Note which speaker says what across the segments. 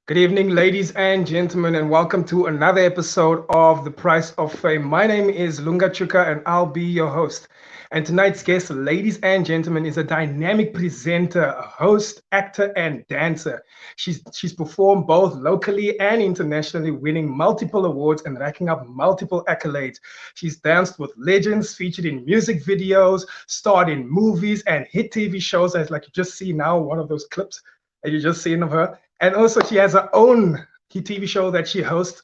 Speaker 1: Good evening, ladies and gentlemen, and welcome to another episode of The Price of Fame. My name is Lunga Tshuka, and I'll be your host. And tonight's guest, ladies and gentlemen, is a dynamic presenter, a host, actor, and dancer. She's performed both locally and internationally, winning multiple awards and racking up multiple accolades. She's danced with legends, featured in music videos, starred in movies and hit TV shows, as like you just see now, one of those clips that you just seen of her. And also, she has her own TV show that she hosts,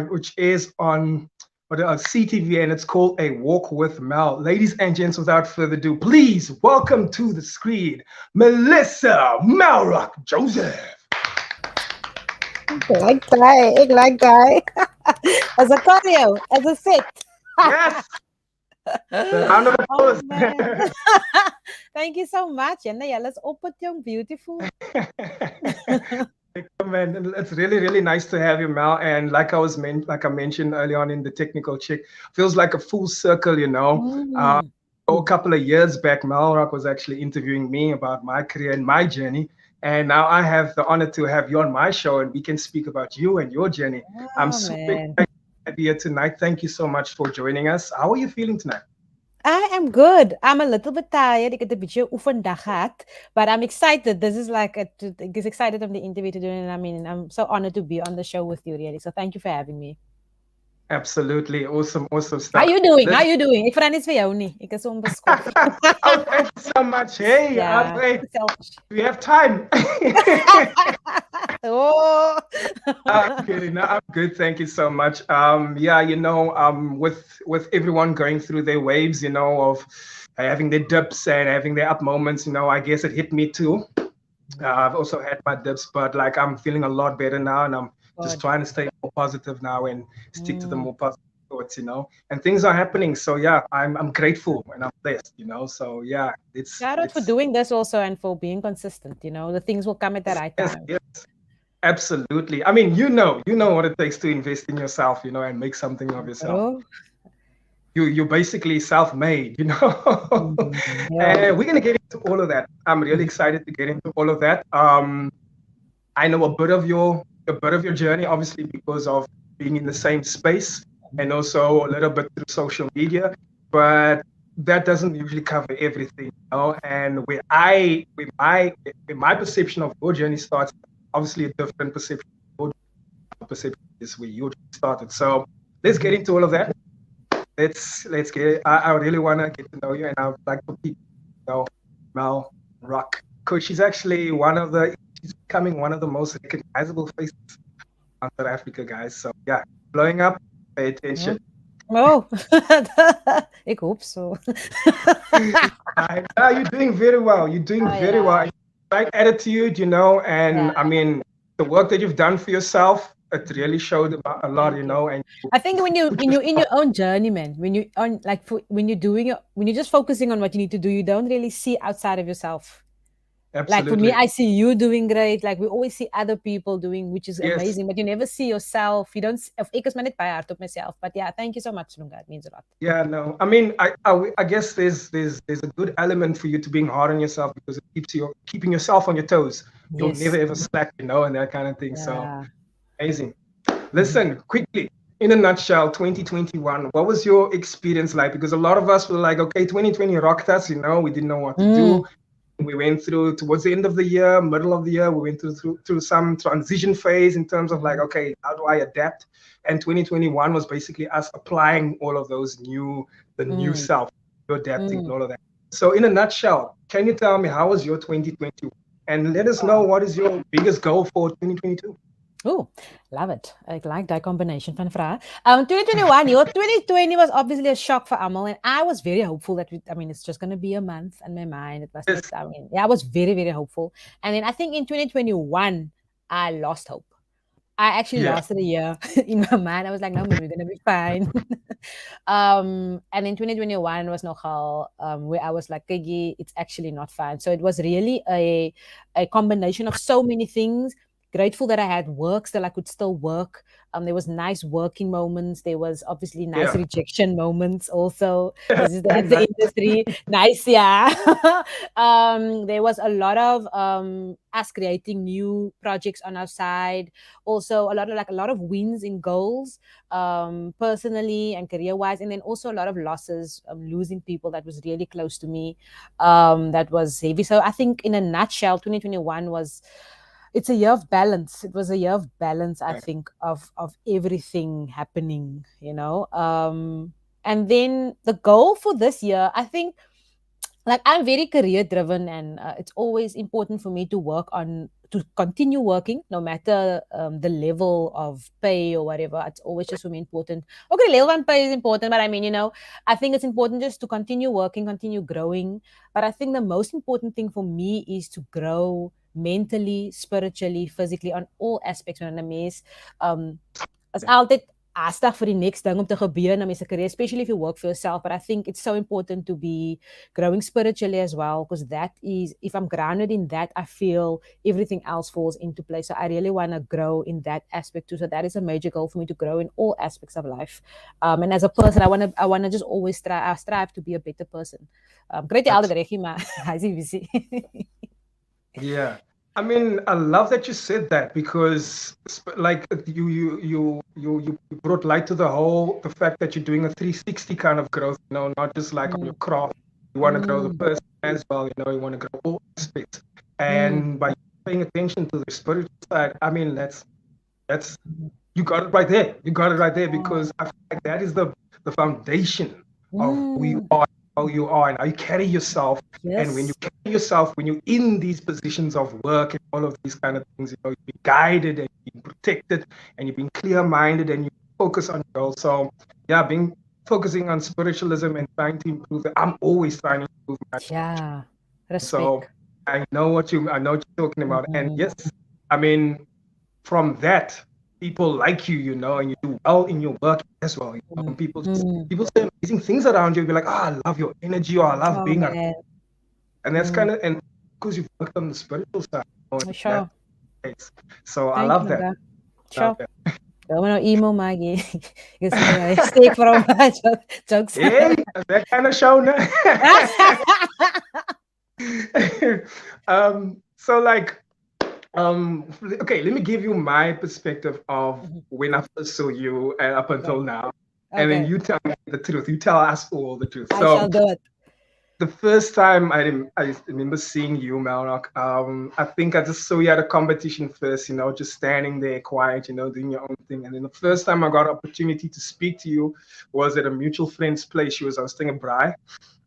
Speaker 1: which is on CTV, and it's called A Walk with Mel. Ladies and gents, without further ado, please welcome to the screen, Melissa Melrock Joseph.
Speaker 2: Ik like die. As a choreo, as a set.
Speaker 1: Yes. The round of applause.
Speaker 2: Thank you so much. And yeah, let's open young beautiful.
Speaker 1: Man, it's really, really nice to have you, Mel. And like I mentioned early on in the technical check, feels like a full circle, A couple of years back, Mel Rock was actually interviewing me about my career and my journey. And now I have the honor to have you on my show, and we can speak about you and your journey. I'm super excited to be here tonight. Thank you so much for joining us. How are you feeling tonight?
Speaker 2: I am good. I'm a little bit tired. Ik het 'n bietjie oefendag gehad, but I'm excited. This is like ik is excited om the interview to do, and I mean, I'm so honored to be on the show with you, really. So thank you for having me.
Speaker 1: Absolutely. Awesome stuff.
Speaker 2: How you doing? How you doing? Ik vra niks vir jou nie. Ek is onbeskof.
Speaker 1: Oh, thank you so much. Hey, we have time.
Speaker 2: Oh.
Speaker 1: I'm kidding. No, I'm good. Thank you so much. With everyone going through their waves, of having their dips and having their up moments, I guess it hit me too. I've also had my dips, but like I'm feeling a lot better now, and I'm just trying to stay more positive now and stick to the more positive thoughts, and things are happening. So yeah, I'm grateful and I'm blessed, so yeah,
Speaker 2: shout out for doing this also and for being consistent, the things will come at the right time.
Speaker 1: Yes. Absolutely. I mean, you know what it takes to invest in yourself, and make something of yourself. You're basically self-made, And we're gonna get into all of that. I'm really excited to get into all of that. I know a bit of your journey, obviously, because of being in the same space, and also a little bit through social media, but that doesn't usually cover everything, And where my perception of your journey starts, obviously a different perception is where you started. So let's get into all of that. Let's get it. I really want to get to know you, and I would like for people to know Mel Rock, because she's actually she's becoming one of the most recognizable faces in South Africa, guys. So yeah, blowing up, pay attention.
Speaker 2: Oh, ik hoop so.
Speaker 1: You're doing very well. You're doing very well. Right attitude, and I mean, the work that you've done for yourself, it really showed a lot, And
Speaker 2: I think when you're in your own journey, man, when you're just focusing on what you need to do, you don't really see outside of yourself.
Speaker 1: Absolutely.
Speaker 2: Like for me, I see you doing great. Like we always see other people doing, which is amazing, but you never see yourself. You don't. Ek is maar net baie hard op myself. But yeah, thank you so much, Lunga. It means a lot.
Speaker 1: Yeah, no. I mean, I guess there's a good element for you to being hard on yourself, because it keeps you keeping yourself on your toes. You'll never ever slack, and that kind of thing. Yeah. So amazing. Listen, quickly, in a nutshell, 2021, what was your experience like? Because a lot of us were like, okay, 2020 rocked us, we didn't know what to do. We went through towards the end of the year, middle of the year, we went through some transition phase in terms of like, okay, how do I adapt? And 2021 was basically us applying all of those new self, adapting and all of that. So in a nutshell, can you tell me how was your 2020? And let us know what is your biggest goal for 2022?
Speaker 2: Oh, love it. I like that combination van vrae. 2021, 2020 was obviously a shock for Amal, and I was very hopeful that it's just going to be a month in my mind. It was I was very, very hopeful. And then I think in 2021, I lost hope. I actually lasted a year in my mind. I was like, no, we're going to be fine. And in 2021 was nogal where I was like, it's actually not fine. So it was really a combination of so many things. grateful that I had work, still I could still work. There was nice working moments. There was obviously nice rejection moments also, because that's the industry. Nice, yeah. There was a lot of us creating new projects on our side. Also, a lot of wins in goals, personally and career wise, and then also a lot of losses, losing people that was really close to me. That was heavy. So I think, in a nutshell, 2021 was, it's a year of balance. It was a year of balance, I think, of everything happening, and then the goal for this year, I think, like, I'm very career driven, and it's always important for me to continue working, no matter the level of pay or whatever. It's always just for me important. Okay, level one pay is important, but I mean, I think it's important just to continue working, continue growing. But I think the most important thing for me is to grow mentally, spiritually, physically, on all aspects van 'n mens. As altyd hastig vir die next ding om te gebeur na mense career, especially if you work for yourself. But I think it's so important to be growing spiritually as well, because that is, if I'm grounded in that, I feel everything else falls into place. So I really want to grow in that aspect too. So that is a major goal for me, to grow in all aspects of life. And as a person, I want to just always strive to be a better person. Great altyd reggie, maar hy's busy.
Speaker 1: Yeah. I mean, I love that you said that, because like you brought light to the fact that you're doing a 360 kind of growth, not just like on your craft. You want to grow the person as well, you want to grow all aspects. And by paying attention to the spiritual side, I mean, that's you got it right there. You got it right there, because I feel like that is the foundation of who you are, how you are, and how you carry yourself.
Speaker 2: Yes.
Speaker 1: And when you carry yourself, when you're in these positions of work and all of these kind of things, you're being guided and being protected, and you're being clear-minded, and you focus on your goals. So yeah, focusing on spiritualism and trying to improve it. I'm always trying to improve myself.
Speaker 2: Yeah. Respect.
Speaker 1: So I know what you're talking about. And yes, I mean, from that, people like you, and you do well in your work as well. People say amazing things around you. You'll be like, I love your energy, or I love being around. And that's kind of, and because you've worked on the spiritual side.
Speaker 2: Sure.
Speaker 1: So I love that.
Speaker 2: Sure. Don't want to emo, Maggie. You stay from jokes.
Speaker 1: Hey, that kind of show now. So like, okay, let me give you my perspective of when I first saw you up until now. And then you tell me the truth. You tell us all the truth.
Speaker 2: I shall do it.
Speaker 1: The first time I remember seeing you, Melrock, I think I just saw you at a competition first, just standing there quiet, doing your own thing. And then the first time I got an opportunity to speak to you was at a mutual friend's place. She was hosting a braai,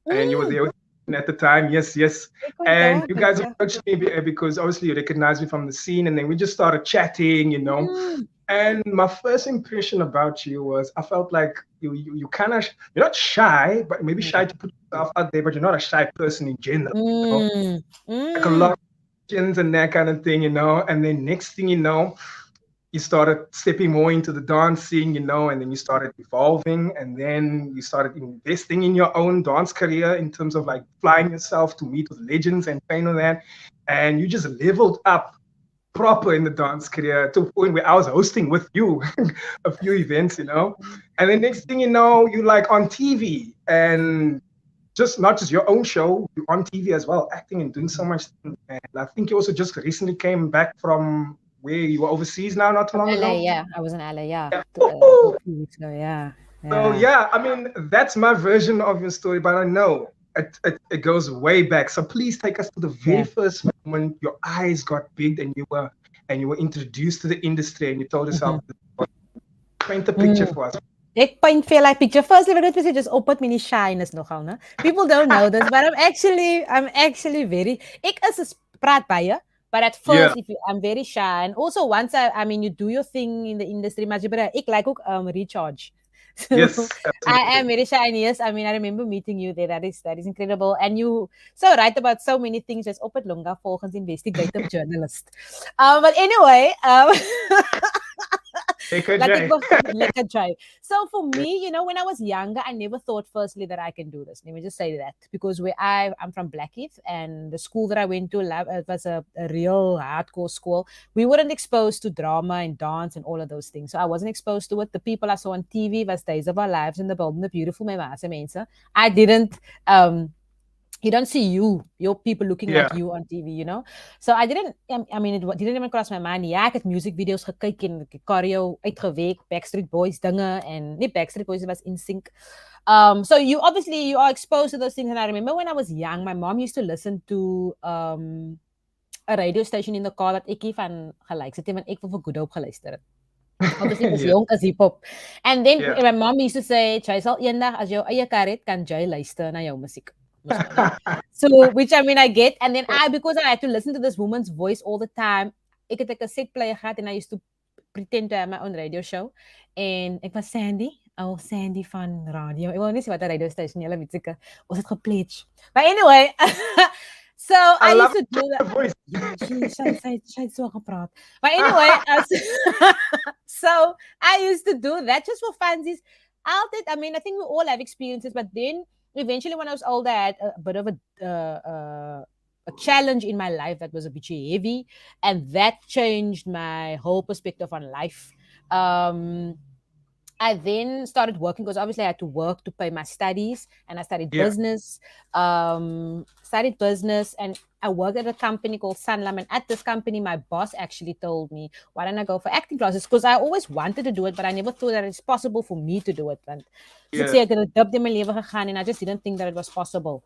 Speaker 1: and you were there with me at the time. Yes. And you guys approached me because obviously you recognized me from the scene, and then we just started chatting, And my first impression about you was, I felt like you kind of, you're not shy, but maybe shy to put yourself out there, but you're not a shy person in general. Like a lot of questions and that kind of thing, And then next thing you know, you started stepping more into the dancing, and then you started evolving, and then you started investing in your own dance career in terms of like flying yourself to meet with legends and train on that. And you just leveled up proper in the dance career to a point where I was hosting with you a few events, And then next thing you know, you're like on TV, and not just your own show, you're on TV as well, acting and doing so much. And I think you also just recently came back from where you were overseas now, not too long ago.
Speaker 2: Yeah, I was in LA, yeah. A few weeks ago, yeah.
Speaker 1: So yeah, I mean, that's my version of your story, but I know it goes way back. So please take us to the very first moment your eyes got big and you were introduced to the industry, and you told us how to paint the picture for us.
Speaker 2: Ek paint vir like picture. Firstly, let me just open mini shyness nogal, né? People don't know this, but I'm actually very. Ek is praat baie, but at first, I'm very shy, and also once I mean, you do your thing in the industry, maar ek like ook recharge. So
Speaker 1: yes,
Speaker 2: I am very shy, and yes, I mean, I remember meeting you there. That is incredible, and you so right about so many things. Just op het Lunga volgens investigative journalist. But anyway, Lekker J. So for me, when I was younger, I never thought firstly that I can do this. Let me just say that, because where I'm from Blackheath, and the school that I went to, it was a real hardcore school. We weren't exposed to drama and dance and all of those things. So I wasn't exposed to it. The people I saw on TV was Days of Our Lives and The Bold and the Beautiful, I didn't you don't see your people looking like you on TV. So I didn't, it didn't even cross my mind. Ja, ek het music videos gekyk en choreo uitgewerk, Backstreet Boys dinge, and nie Backstreet Boys, was NSYNC. So you are exposed to those things. And I remember when I was young, my mom used to listen to a radio station in the car dat ek van gelyk sit, want ek wil vir Good Hope geluister het. Obviously was jong as hip-hop. And then my mom used to say, jy sal eendag as jou eie kar het, kan jy luister na jou musiek. So, which I get. And then because I had to listen to this woman's voice all the time, ek het 'n cassette player gehad, and I used to pretend to have my own radio show. En ek was Sandy van radio. Ek wil nie sê wat 'n radio station julle weet seker. Ons het gepledge. But anyway, so I used to do that. Sy so gepraat. But anyway, so I used to do that just for funsies. I think we all have experiences, but then eventually when I was older, I had a bit of a challenge in my life that was a bit heavy, and that changed my whole perspective on life. I then started working, because obviously I had to work to pay my studies, and I studied business. And I worked at a company called Sanlam, and at this company, my boss actually told me, why don't I go for acting classes? Because I always wanted to do it, but I never thought that it's possible for me to do it. And ek het 'n dip in my lewe gegaan, and I just didn't think that it was possible.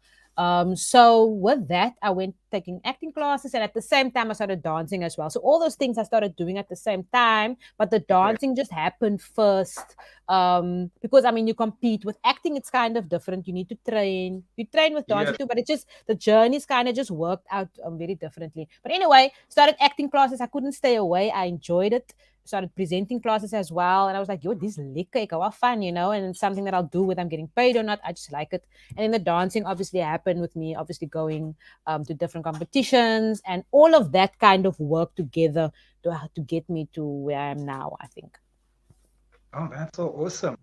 Speaker 2: So with that, I went taking acting classes, and at the same time I started dancing as well. So all those things I started doing at the same time, but the dancing just happened first. Because you compete with acting, it's kind of different. You need to train. You train with dancing too, but it's just the journeys kind of just worked out very differently. But anyway, started acting classes. I couldn't stay away. I enjoyed it. Started presenting classes as well, and I was like, this lekker, ek hou af fun, and it's something that I'll do whether I'm getting paid or not. I just like it. And then the dancing obviously happened with me, obviously going to different competitions, and all of that kind of work together to get me to where I am now, I think.
Speaker 1: Oh, that's so awesome.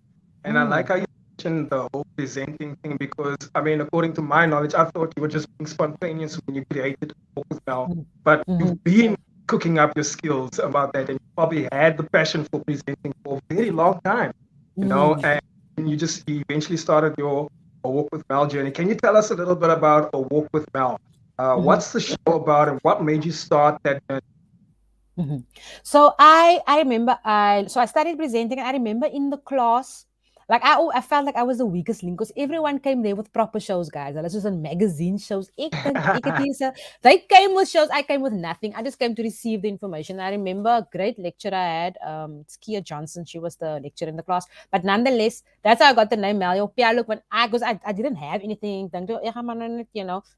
Speaker 1: And I like how you mentioned the whole presenting thing, because according to my knowledge, I thought you were just being spontaneous when you created now, but you've been cooking up your skills about that, and you probably had the passion for presenting for a very long time, and you eventually started your A Walk with Mel journey. Can you tell us a little bit about A Walk with Mel? What's the show about, and what made you start that journey?
Speaker 2: So I remember I started presenting, and I remember in the class, like I felt like I was the weakest link, because everyone came there with proper shows, guys. This was in magazine shows. They came with shows. I came with nothing. I just came to receive the information. I remember a great lecturer I had, Skia Johnson. She was the lecturer in the class. But nonetheless, that's how I got the name Mel Jo Pel. Because I didn't have anything.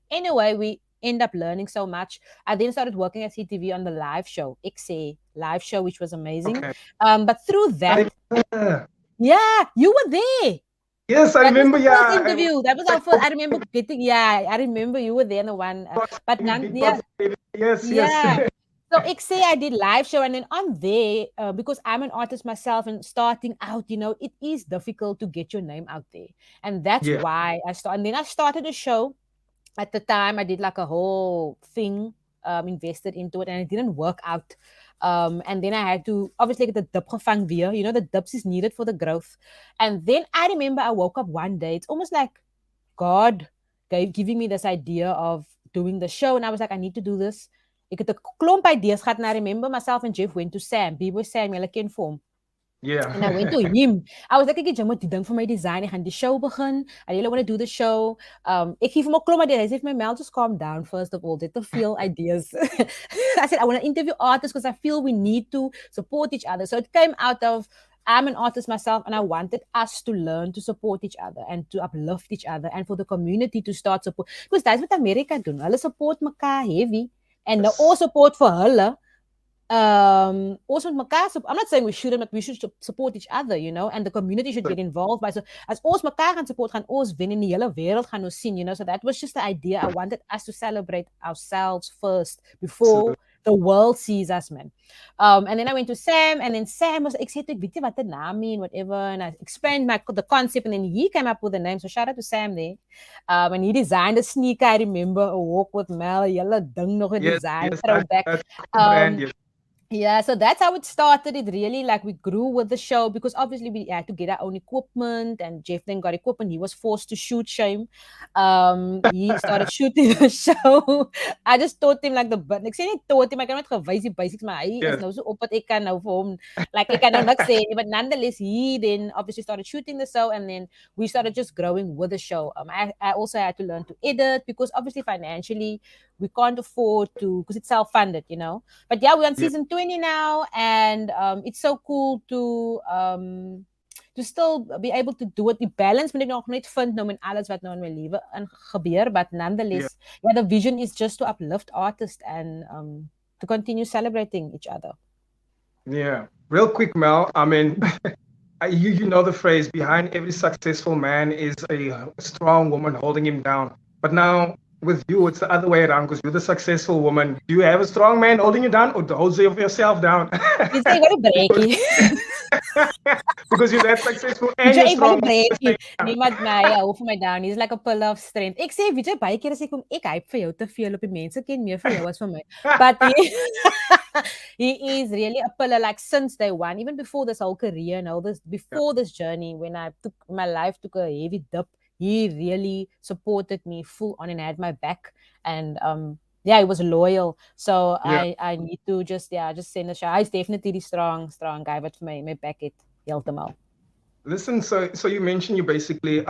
Speaker 2: Anyway, we end up learning so much. I then started working at CTV on the live show, XA live show, which was amazing. Okay. But through that... Yeah, you were there.
Speaker 1: Yes, I remember.
Speaker 2: First interview. That was our first. I remember getting. Yeah, I remember you were there in the one. But
Speaker 1: yes.
Speaker 2: So XA, I did live show, and then on there, because I'm an artist myself, and starting out, it is difficult to get your name out there, and that's why I started. And then I started a show. At the time, I did like a whole thing, invested into it, and it didn't work out. And then I had to obviously get the dip gevang weer. The dips is needed for the growth. And then I remember I woke up one day. It's almost like God giving me this idea of doing the show. And I was like, I need to do this. Ek het 'n klomp idees gehad, and I remember myself and Jeff went to Sam. B-boy Sam, julle ken vir hom.
Speaker 1: Yeah.
Speaker 2: And I went to him. I was like, ek moet die ding vir my design. Ek gaan die show begin. I really want to do the show. Ek gee vir my klomp idees. Hy sê vir my, Mel, just calm down first of all. Dit te veel ideas. I said, I want to interview artists because I feel we need to support each other. So it came out of, I'm an artist myself, and I wanted us to learn to support each other and to uplift each other, and for the community to start support. Because that's what America doen. Hulle support mekaar heavy, and the all support for hulle. Also mekaar, I'm not saying we shouldn't, but we should support each other, and the community should get involved. So as ons mekaar gaan support, gaan ons wen in die hele wêreld gaan ons sien, So that was just the idea. I wanted us to celebrate ourselves first before the world sees us, man. And then I went to Sam, and then Sam was like, what the name mean, whatever. And I explained the concept, and then he came up with the name. So shout out to Sam there. And he designed a sneaker. I remember a walk with Mel, yellow dung nog a design, throwback.
Speaker 1: That's brand, yes.
Speaker 2: Yeah, so that's how it started. It really like we grew with the show because obviously we had to get our own equipment, and Jeff then got equipment. He was forced to shoot. Shame. He started shooting the show. I just taught him like ek sê nie taught him, ek kan net gewys die basics, maar hy is nou so op wat ek kan nou vir hom like ek kan nou niks sê, but nonetheless he then obviously started shooting the show, and then we started just growing with the show. I also had to learn to edit because obviously financially we can't afford to, because it's self-funded, you know. But yeah, we're on season 20 now, and it's so cool to still be able to do it. Die balance moet ek nog net vind nou met alles wat nou in my lewe gebeur, but nonetheless, the vision is just to uplift artists and to continue celebrating each other.
Speaker 1: Yeah. Real quick, Mel, I mean, you know the phrase, behind every successful man is a strong woman holding him down. But now, with you, it's the other way around because you're the successful woman. Do you have a strong man holding you down, or hold yourself down?
Speaker 2: It's like very breaky.
Speaker 1: Because you're that successful and you're strong.
Speaker 2: Niemand my hou vir my down. He's like a pillar of strength. Ek sê, weet jy, baie keer as ek kom, ek hype vir jou te veel op die mense ken meer vir jou as vir my. But he is really a pillar, like since day one, even before this whole career and all this, before this journey, when my life took a heavy dip, he really supported me full on and had my back, and he was loyal. So I need to just send a shout. He's definitely the strong guy, but my back it heeltemal.
Speaker 1: Listen, so you mentioned you basically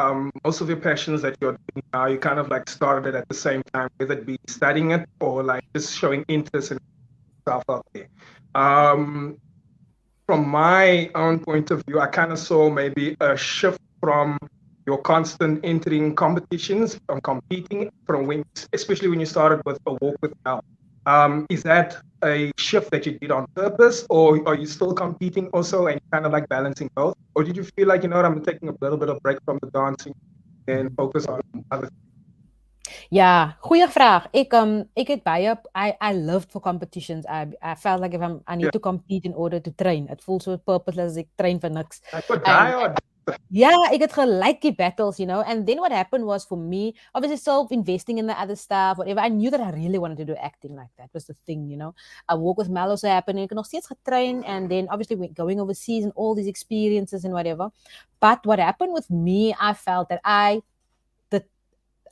Speaker 1: most of your passions that you're doing now, you kind of like started at the same time, whether it be studying it or like just showing interest in stuff out there. From my own point of view, I kind of saw maybe a shift from your constant entering competitions, from competing, especially when you started with A Walk with Mel. Is that a shift that you did on purpose, or are you still competing also and kind of like balancing both? Or did you feel like, you know what, I'm taking a little bit of break from the dancing and focus on other things?
Speaker 2: Ja, goeie vraag. Ek het baie, I loved for competitions. I felt like I need to compete in order to train. It feels so purposeless as ek train vir niks. Ek het gelik die battles, you know. And then what happened was, for me, obviously still investing in the other stuff, whatever. I knew that I really wanted to do acting, like that was the thing, you know. A Walk with Mel also happened, and ek het nog steeds getrain, and then obviously going overseas and all these experiences and whatever. But what happened with me, I felt that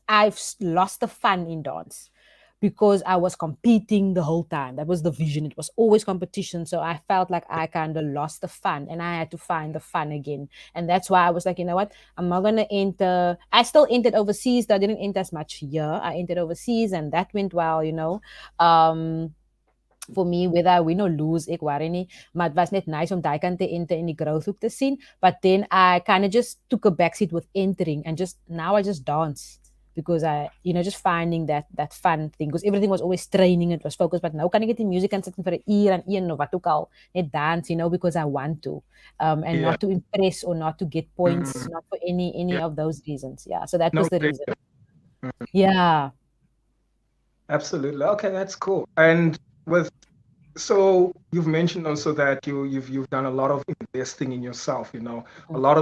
Speaker 2: I've lost the fun in dance because I was competing the whole time. That was the vision. It was always competition. So I felt like I kind of lost the fun, and I had to find the fun again. And that's why I was like, you know what? I'm not going to enter. I still entered overseas. I didn't enter as much here. I entered overseas, and that went well, you know. For me, whether I win or lose, ek worry nie. Maar it was net nice om daai kant te enter en die growth ook te sien. But then I kind of just took a backseat with entering, and now I just dance. Because I, you know, just finding that fun thing. Because everything was always training, it was focused. But now kan ek net die music aan sit vir 'n uur en een of wat ook al, net dance, you know, because I want to. And not to impress or not to get points, not for any of those reasons. Yeah, so that was the reason. Yeah.
Speaker 1: Absolutely. Okay, that's cool. And so you've mentioned also that you've done a lot of investing in yourself, you know. A lot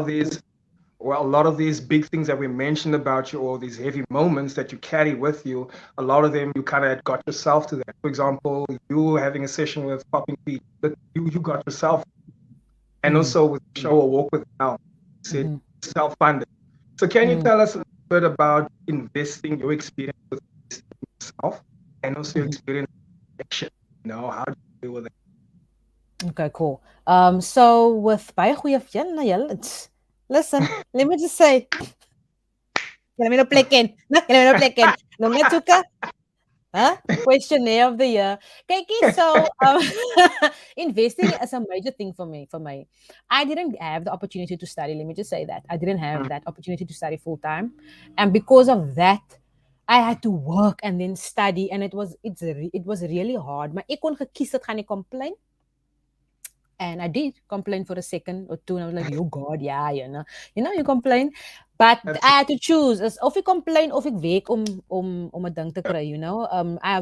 Speaker 1: of these big things that we mentioned about you, or these heavy moments that you carry with you, a lot of them you kind of got yourself to that. For example, you having a session with Popin Pete, that you got yourself, and also with the show A Walk with Mel, self-funded. So can you tell us a little bit about investing, your experience with yourself, and also your experience with action? You know, how do you deal with it?
Speaker 2: Okay, cool. So with baie goeie listen, let me just say, let me know plek in. Lunga Tshuka, questionnaire of the year. Kykie, so investing is a major thing for me. I didn't have the opportunity to study. Let me just say that I didn't have that opportunity to study full time, and because of that, I had to work and then study, and it was really hard. Maar ek kon gekies het gaan ek complain. And I did complain for a second or two, and I was like, oh God, yeah, you know, you complain. But I had to choose. Of ik complain of ik werk om 'n ding te kry, you know.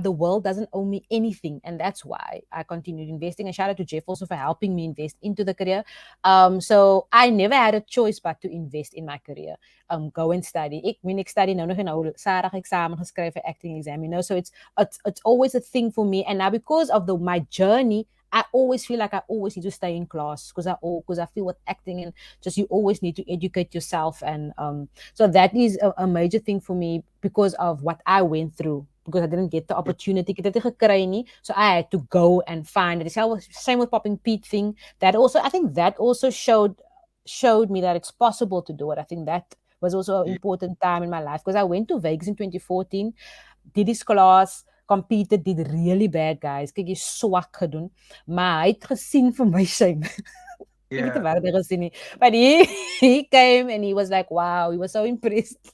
Speaker 2: The world doesn't owe me anything, and that's why I continued investing. And shout out to Jeff also for helping me invest into the career. So I never had a choice but to invest in my career. Go and study. Ik study nou nog en nou Sarah examen geskryf vir acting exam, you know. So it's always a thing for me. And now because of my journey, I always feel like I always need to stay in class because I feel with acting and just you always need to educate yourself. And so that is a major thing for me because of what I went through, because I didn't get the opportunity. So I had to go and find it. Same with Popin Pete thing. I think that also showed me that it's possible to do it. I think that was also an important time in my life because I went to Vegas in 2014, did this class, competed, did really bad, guys. Kyk, jy's swak gedoen, maar hy het gesien vir my shame. Ek het baie gesien nie. But he came and he was like, wow, he was so impressed.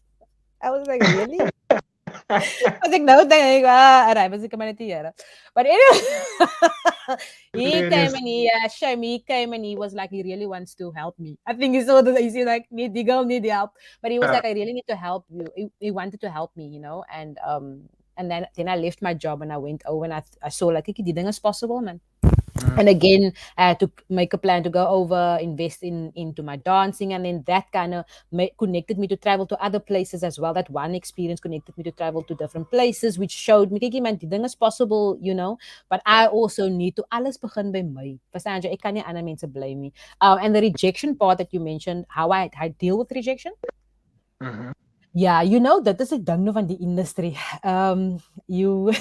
Speaker 2: I was like, really? I was like, no, thank you. Alright, was ek maar net hier. But anyway, he came and he came and he was like, he really wants to help me. I think he saw that, he's like, the girl need help. But he was like, I really need to help you. He wanted to help me, you know, and then I left my job and I went over and I saw like, die ding is possible, man. And again, I had to make a plan to go over, invest into my dancing, and then that kind of connected me to travel to other places as well. That one experience connected me to travel to different places, which showed me, kyk man, die ding is possible, you know. But I also need to alles begin by my. Verstaan jy? Ek kan nie ander mense blame me. And the rejection part that you mentioned, how I deal with rejection. Yeah, you know, dat is 'n ding nou van die industry. You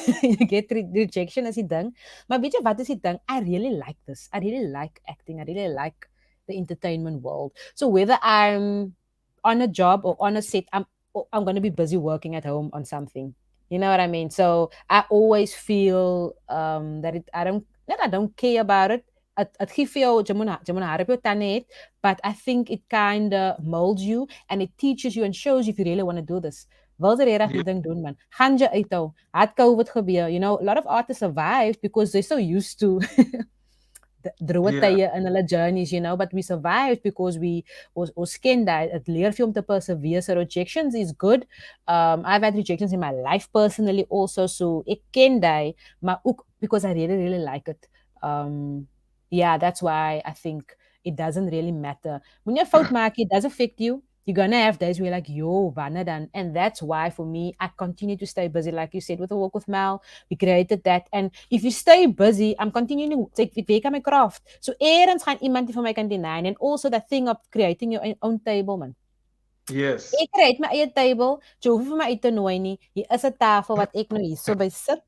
Speaker 2: get rejection as 'n ding. Maar weet jy wat is die ding? I really like this. I really like acting. I really like the entertainment world. So whether I'm on a job or on a set, I'm going to be busy working at home on something. You know what I mean? So I always feel that I don't care about it. It gee vir jou, jy moet haar op jou tande het, but I think it kind of molds you and it teaches you and shows you if you really want to do this. Wil jy regtig die ding doen, man? Gaan jy uithou. Het COVID gebeur, you know, a lot of artists survived because they're so used to droë tye in hulle journeys, you know, but we survived because ons ken dat het leer vir om te persevere. So rejections is good. I've had rejections in my life personally also, so ek ken dat, maar ook because I really, really like it. Yeah, that's why I think it doesn't really matter. When you fout maak, it does affect you. You're going to have days where you're like, yo, wanneer dan? And that's why, for me, I continue to stay busy. Like you said, with the Walk with Mel, we created that. And if you stay busy, I'm continuing to take my craft. So ergens gaan iemand die van my kan deny. And also that thing of creating your own table, man.
Speaker 1: Yes.
Speaker 2: Ek create my eie table. Jy hoef vir my uit te nooi nie. Hier is 'n tafel wat ek nou hier so by sit.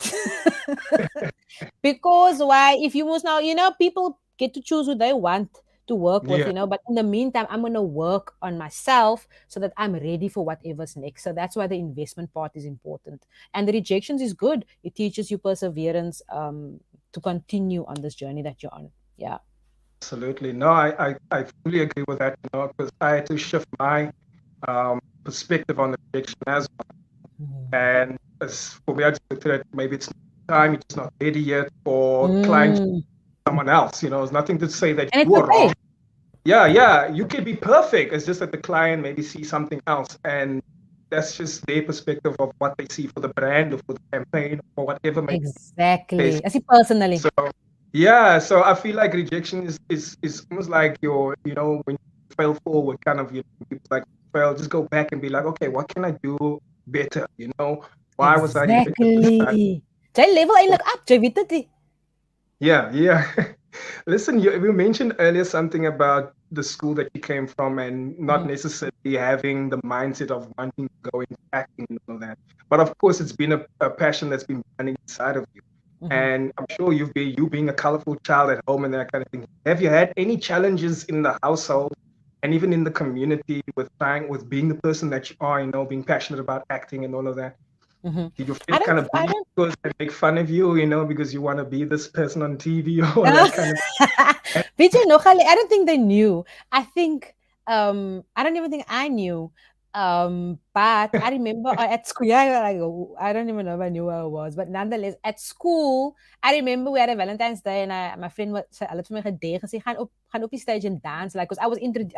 Speaker 2: Because why? If you must now, you know, people get to choose who they want to work with, you know, but in the meantime, I'm going to work on myself so that I'm ready for whatever's next. So that's why the investment part is important. And the rejections is good. It teaches you perseverance to continue on this journey that you're on. Yeah.
Speaker 1: Absolutely. No, I fully agree with that, you know, because I had to shift my perspective on the rejection as well. And for me, I just looked at it, maybe it's time, it's not ready yet for client, someone else, you know. There's nothing to say that you are wrong. Yeah, you can be perfect. It's just that the client maybe sees something else, and that's just their perspective of what they see for the brand or for the campaign or whatever.
Speaker 2: Exactly. I see personally.
Speaker 1: So I feel like rejection is almost like your, you know, when you fail forward, kind of, you know, like fail, just go back and be like, okay, what can I do better? You know, why was I
Speaker 2: exactly? Jy level eintlik up, jy weet dit.
Speaker 1: Yeah. Listen, we mentioned earlier something about the school that you came from and not necessarily having the mindset of wanting to go into acting and all that. But of course, it's been a passion that's been running inside of you. And I'm sure you being a colorful child at home and that kind of thing. Have you had any challenges in the household and even in the community with being the person that you are, you know, being passionate about acting and all of that? Did you feel kind of because they make fun of you, you know, because you want to be this person on TV or that kind of
Speaker 2: I don't think they knew. I think I don't even think I knew. But I remember at school, yeah, like, I don't even know if I knew where I was, but nonetheless, at school, I remember we had a Valentine's Day, and my friend was, hulle het vir my gedee gesê, gaan op die stage and dance, like, because I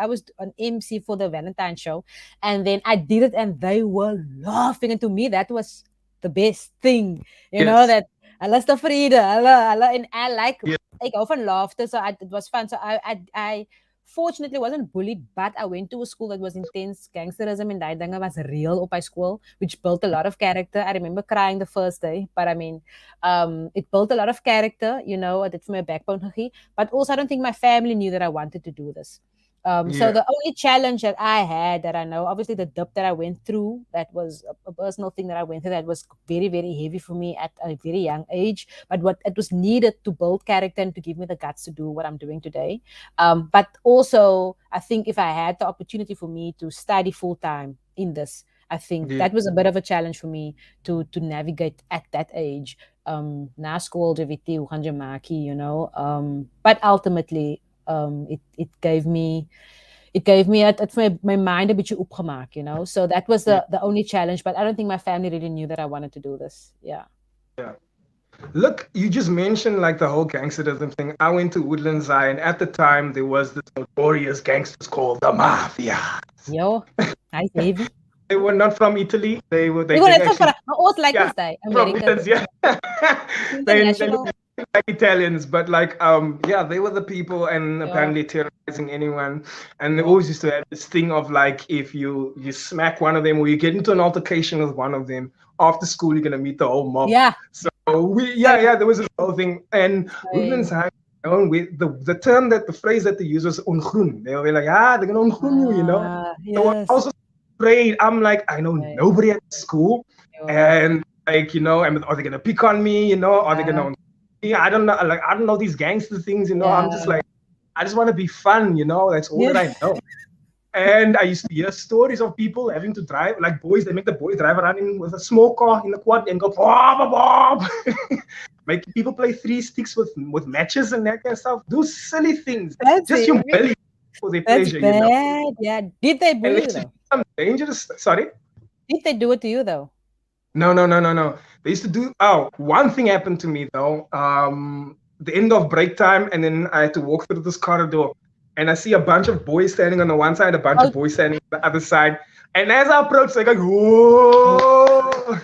Speaker 2: was an MC for the Valentine's show, and then I did it, and they were laughing, and to me, that was the best thing, you know, that hulle is tevrede, hulle, and I like, ek hou van laughter, so it was fun, so I fortunately wasn't bullied, but I went to a school that was intense gangsterism, and that was real op my school, which built a lot of character. I remember crying the first day, but I mean, it built a lot of character, you know, it for my backbone. But also, I don't think my family knew that I wanted to do this. So the only challenge that I had, that I know, obviously the dip that I went through, that was a personal thing that I went through, that was very, very heavy for me at a very young age, but what it was needed to build character and to give me the guts to do what I'm doing today. But also, I think if I had the opportunity for me to study full time in this, I think that was a bit of a challenge for me to navigate at that age. Na school, you know, but ultimately, it gave me my mind a bit opgemaak, you know. So that was the only challenge, but I don't think my family really knew that I wanted to do this. Yeah.
Speaker 1: Look, you just mentioned like the whole gangsterism thing. I went to Woodlands High, and at the time there was this notorious gangsters called the Mafia.
Speaker 2: Yo, nice heavy.
Speaker 1: They were not from Italy. They
Speaker 2: like this day.
Speaker 1: Americans, they look like Italians, but like they were the people, and apparently terrorizing anyone. And they always used to have this thing of like, if you smack one of them or you get into an altercation with one of them, after school you're gonna meet the whole mob. So there was this whole thing. And Woodlands High, with the term, that the phrase that they use was ongroen. They were like, they're gonna ongroen you, you know. So I was also afraid. I'm like, I know nobody at school, and like, you know, are they gonna pick on me? You know, are they gonna? I don't know. Like, I don't know these gangster things. You know, I'm just like, I just want to be fun. You know, that's all that I know. And I used to hear stories of people having to drive, like boys. They make the boys drive around with a small car in the quad and go bob, bob. Make people play 3 sticks with matches and that kind of stuff. Do silly things. Just humiliate for their pleasure.
Speaker 2: Bad.
Speaker 1: You know?
Speaker 2: Yeah. Did they bully you though?
Speaker 1: Some dangerous. Sorry.
Speaker 2: Did they do it to you though?
Speaker 1: No. They used to do. One thing happened to me though. The end of break time, and then I had to walk through this corridor, and I see a bunch of boys standing on the one side, a bunch of boys standing on the other side. And as I approach, they go, whoa!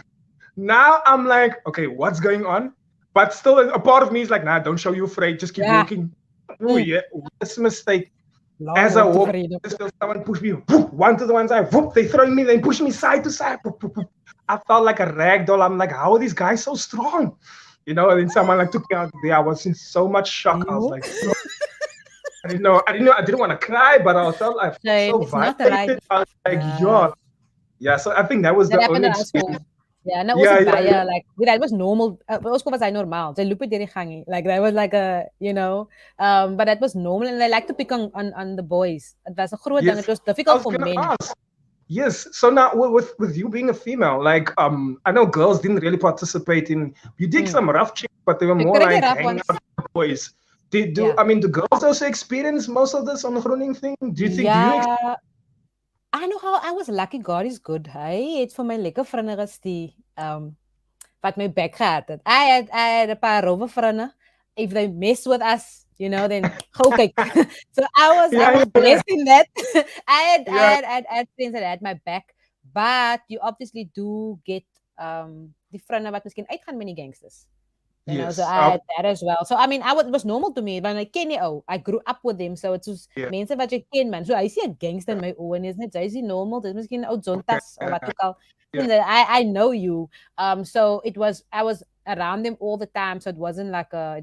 Speaker 1: Now I'm like, okay, what's going on? But still, a part of me is like, nah, don't show you afraid. Just keep walking. Oh yeah, what's a mistake? As I walk, someone pushed me, whoop, one to the one side, whoop, they throwing me, they push me side to side. Whoop, whoop, whoop. I felt like a rag doll. I'm like, how are these guys so strong? You know, and then someone like took me out there. I was in so much shock. I was like, I didn't know. I didn't want to cry, but I felt so violated. I was like, yeah. So I think that was the only experience.
Speaker 2: Yeah, and that wasn't like that was normal. Was normal. They loop it like that was like a, you know, but that was normal, and they like to pick on the boys. It was a groot thing. It was difficult for men.
Speaker 1: Yes. So now with you being a female, like I know girls didn't really participate in. You did some rough chicks, but they were more like hanging out with boys. I mean, do girls also experience most of this on the groening thing? Do you think?
Speaker 2: I know how I was lucky. God is good. Hey, it's for my lekker vrienden die wat my back gehad het. I had a paar rove vrienden. If they mess with us, you know, then okay. So I was blessed in that. I had friends that had my back, but you obviously do get die vrienden wat miskien uitgaan met die gangsters. You know, so I had that as well. So I mean, it was normal to me. But I ken you, I grew up with them, so it was mense wat jy ken, man. So I see a gangster in my own, isn't it? Is he normal? Dis miskien ou Zontas or wat ook al. I know you. So I was around them all the time. So it wasn't like a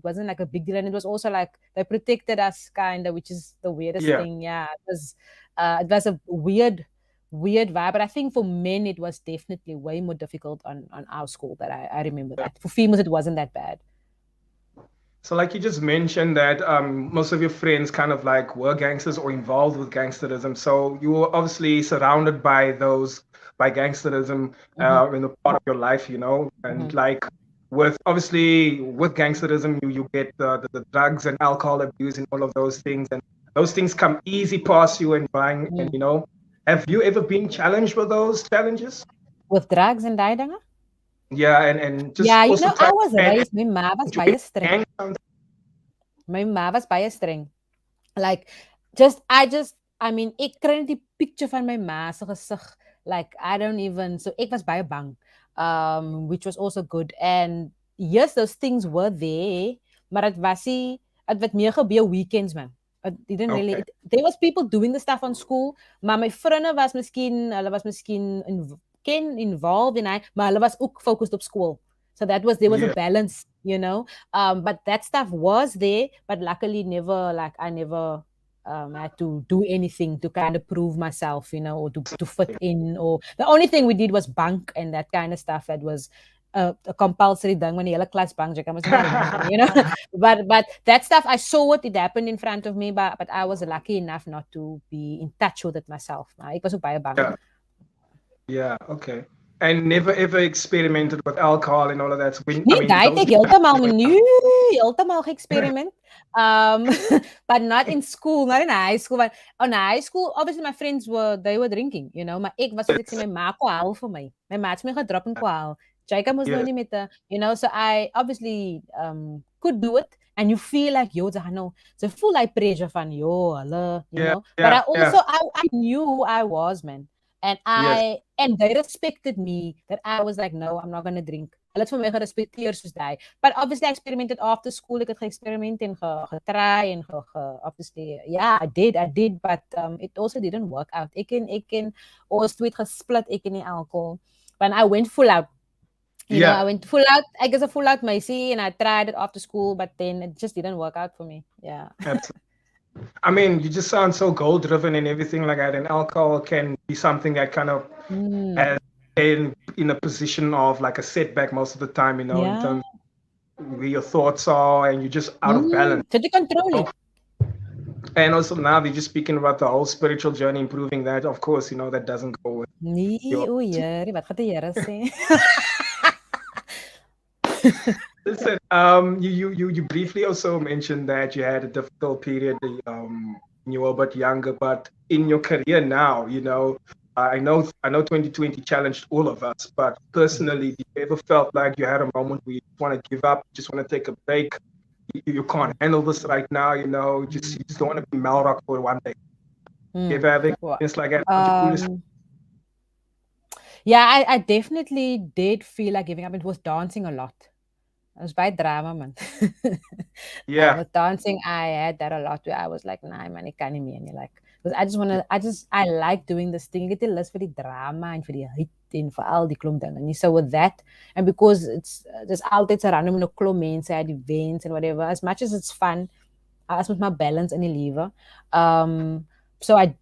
Speaker 2: big deal, and it was also like they protected us, kind of, which is the weirdest thing. Yeah, it was a weird vibe, but I think for men it was definitely way more difficult on our school. That I remember that. For females it wasn't that bad.
Speaker 1: So like you just mentioned that most of your friends kind of like were gangsters or involved with gangsterism. So you were obviously surrounded by gangsterism in the part of your life, you know, and like with gangsterism you get the drugs and alcohol abuse and all of those things, and those things come easy past you and buying and you know. Have you ever been challenged with those challenges?
Speaker 2: With drugs and daai dinge?
Speaker 1: Yeah, and just
Speaker 2: Yeah,
Speaker 1: also
Speaker 2: I was raised, my ma was baie streng.
Speaker 1: gang.
Speaker 2: My ma was baie streng. Like, I mean, ek kry net die picture van my ma se gesig. Like, I don't even, so ek was baie bang, which was also good. And yes, those things were there, maar het was nie, het wat meer gebeur weekends, man. It didn't really, there was people doing the stuff on school, maar my vriende was miskien, hulle was miskien involved in hy, maar hulle was ook focused op school. So there was a balance, you know. But that stuff was there, but luckily I never had to do anything to kind of prove myself, you know, or to fit in. Or the only thing we did was bunk and that kind of stuff. That was a compulsory thing when the other class bunk, you know. but that stuff, I saw it happened in front of me, but I was lucky enough not to be in touch with it myself. Ek was ook baie bang.
Speaker 1: Yeah, okay. And never ever experimented with alcohol and all of that.
Speaker 2: Nee, daai ek heeltemal geëxperiment. But not in school, not in high school. But on high school, obviously my friends were drinking, you know, maar ek was soos ek sê my ma kwaal vir my. My ma het my gedrop in kwaal. Jacob was nou nie met you know, so I obviously could do it. And you feel like, yo, so full like pressure van, yo, hulle, you know. But I also, I knew who I was, man. And and they respected me that I was like, no, I'm not going to drink. Hulle het vir my gerespekteer soos daai. But obviously I experimented after school. Ek het geëxperiment en getry en obviously, yeah, I did, but it also didn't work out. Ek en ons twee het gesplit, ek en die alcohol. But I went full out. You know, I went full out. I guess a full out Macy, and I tried it after school, but then it just didn't work out for me. Yeah.
Speaker 1: Absolutely. I mean, you just sound so goal-driven and everything like that, and alcohol can be something that kind of has been in a position of like a setback most of the time, you know, in terms of where your thoughts are, and you're just out of balance.
Speaker 2: To control it.
Speaker 1: And also now they're just speaking about the whole spiritual journey, improving that. Of course, you know, that doesn't go with
Speaker 2: wat gaat die Here sê?
Speaker 1: Listen, you briefly also mentioned that you had a difficult period when you were a bit younger, but in your career now, you know, I know 2020 challenged all of us, but personally, did you ever felt like you had a moment where you want to give up, just want to take a break, you can't handle this right now, you know, you just don't want to be Melrock for one day? You ever have experience like that?
Speaker 2: Yeah, I definitely did feel like giving up. It was dancing a lot. It was by drama, man. With dancing, I had that a lot where I was like, nah, man, I can't meer. Like, because I like doing this thing. Ek het die lus vir die drama en vir die hit en vir al die klomp dinge. And so with that, and because it's just altyd random in 'n klomp mense at events and whatever, as much as it's fun, as met my balance in die lewe. So I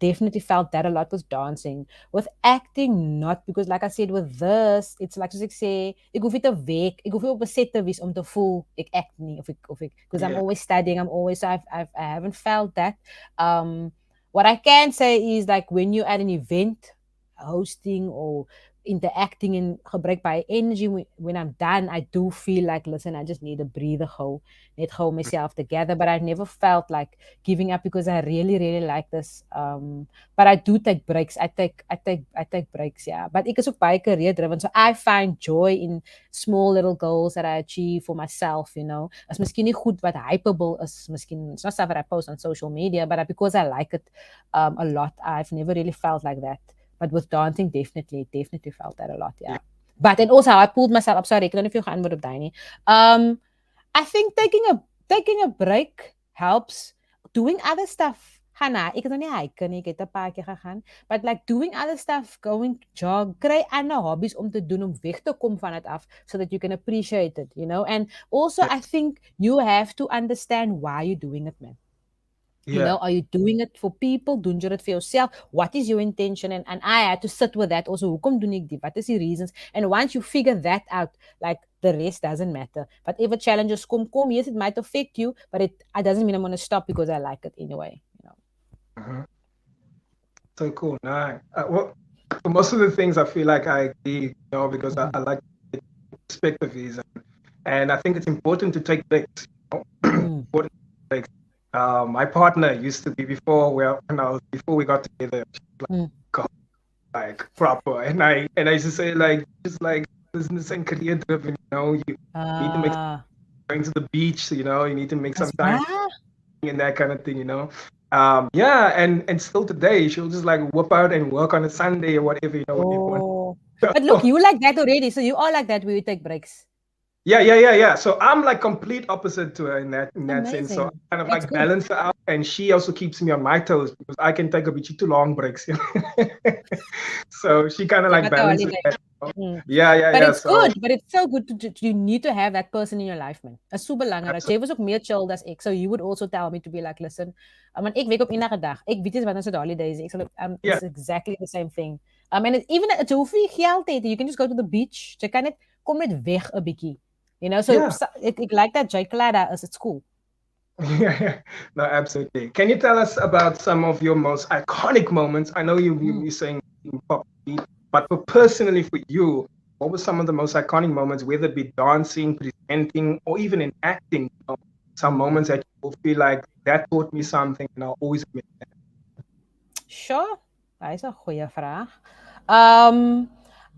Speaker 2: definitely felt that a lot with dancing. With acting, not, because like I said, with this, it's like soos ek sê, ek hoef nie te werk, ek hoef nie op beset te wees om te voel ek act nie, of ek, because I'm always studying, so I haven't felt that. What I can say is like when you're at an event, hosting or interacting and gebruik by energy, when I'm done, I do feel like, listen, I just need a breather, net hold myself together. But I never felt like giving up because I really, really like this. But I do take breaks. I take breaks, yeah. But ek is ook baie career driven, so I find joy in small little goals that I achieve for myself, you know. As miskien nie goed wat hypeable is, miskien it's not stuff that I post on social media, but because I like it a lot, I've never really felt like that. But with dancing, definitely felt that a lot, yeah. But and also I pulled myself up. Sorry, ek don't know if you geantwoord op daai nie. I think taking a break helps. Doing other stuff. Ek het nog nie hike nie, ek het 'n paar keer gegaan. But like doing other stuff, going jog, kry ander hobbies om te doen om weg te kom van dit af, so that you can appreciate it, you know. And also I think you have to understand why you're doing it, man. You know, are you doing it for people? Doen jy dit vir yourself? What is your intention? And I had to sit with that also. Hoekom doen ek dit? What is the reasons? And once you figure that out, like the rest doesn't matter. But if a challenges come, yes, it might affect you, but it doesn't mean I'm going to stop because I like it anyway. You know.
Speaker 1: So cool. Nice. Well, for most of the things, I feel like I agree, you know, because I like the perspective, and I think it's important to take breaks. Important to take breaks. My partner used to be before before we got together, like proper, and I used to say like just like business and career driven. You need to make going to the beach. You need to make some time and that kind of thing. Yeah, and still today she'll just like whip out and work on a Sunday or whatever.
Speaker 2: Oh, but look, you like that already. So you are like that where you take breaks.
Speaker 1: Yeah. So I'm like complete opposite to her in that sense. So I kind of
Speaker 2: That's
Speaker 1: like
Speaker 2: good.
Speaker 1: balance her out, and she also keeps me on my toes because I can take a bit too long breaks. So she kind of like balances that. Yeah.
Speaker 2: But it's
Speaker 1: So
Speaker 2: good. But it's so good you need to have that person in your life, man. Is so belangrijk. Jy was ook meer chill as ek. So you would also tell me to be like, listen, want ek wake op enige dag. Ek weet nie wanneer se holidays. It's exactly the same thing. And even het hoef nie geld te hê. You can just go to the beach. Jy kan net kom net weg 'n bietjie. So ek like that Jay Clara is at school.
Speaker 1: Yeah, no, absolutely. Can you tell us about some of your most iconic moments? I know you're saying Popin Pete, but personally for you, what were some of the most iconic moments, whether it be dancing, presenting, or even in acting? Some moments that you feel like that taught me something, and I'll always admit that.
Speaker 2: Sure, dat is 'n goeie vraag.